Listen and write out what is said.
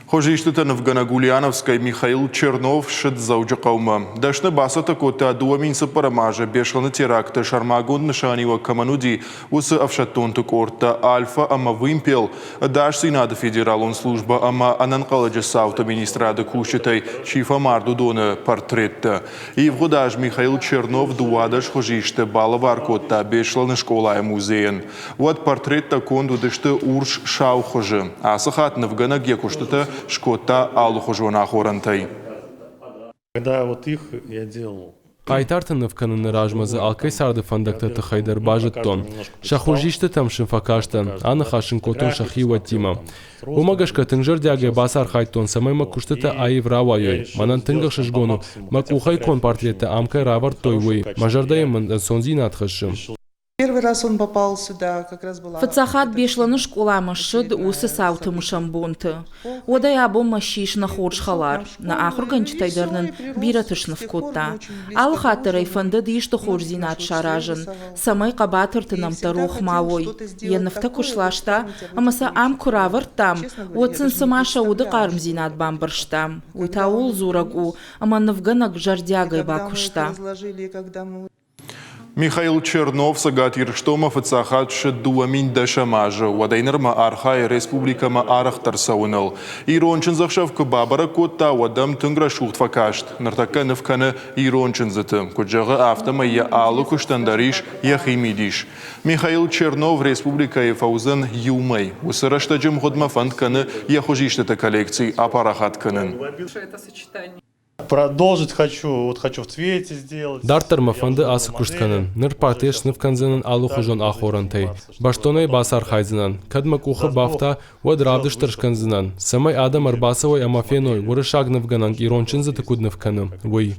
Хожиштата Навгана Гулиановская Михаил Чернов шит заужа қаума. Дашны басата кота дуамин сапарамажа бешланы теракта шармагун нышанива камануди усы авшаттонты корта Альфа ама вымпел. Даш Сенада федералон служба ама ананқаладжа саута министрада кушетай чифа марду дона портретта. И вгодаж Михаил Чернов дуадаш хожишта балавар кота бешланы школа музеен. Вот портретта конду дышты урш шаухожи. А сахат Навгана гекуштата шкота алухожуана хорантай. Когда вот их я делал. Айтартынов канын ражмазы алкай сарды фандакта тахайдар бажыттон. Шахуржишты там шимфакаштан, аны хашын котон шахива тима. Умагашка тыңжыр дяге басар хайттон самай макуштыта айв равайой. Манан тыңгах шишгону, макухай кон портреты амкай равар тойвой. Мажардайымын сонзин атхашым. Первый раз он попал сюда, как раз была... Фацахат бешланы школа машид усы сауты мушамбунты. Ода ябо машиш на хорш халар. На ахурганч тайдарнын биратышны в кота. Ал хатырай фанды дишты хорзинат шаражын. Самай кабатыртынам тарух мавой. Яныфта кушлашта, амаса ам куравыртам. Отсын самаша уды кармзинат бамбырштам. Уйтаул зурагу, ама навганак жардягай бакушта. Михаил Чернов сагатир штома фацахат шедуамин дашамажа. Вадайнерма архай республикама арахтар саунал. Ирончин захшавка бабара кота вадам тынгра шухт факашт. Нартака навкана ирончин затым. Куджага автома я алу куштандариш я химидиш. Михаил Чернов республика и фаузан юмай. Усараштаджим ходма фантканы я хожиштата коллекции апарахат канын. Продолжить хочу в цвете сделать. Дартар мафанды асы куштканын. Ныр партеш нывканзанын алухожон ахорантай. Баштонай басар хайзанан. Кадмак ухы бафта вад равдыштыршканзанан. Самай адам арбасовой амафеной. Вырышаг нывганан ирончинзы тыкуд нывканы. Вы.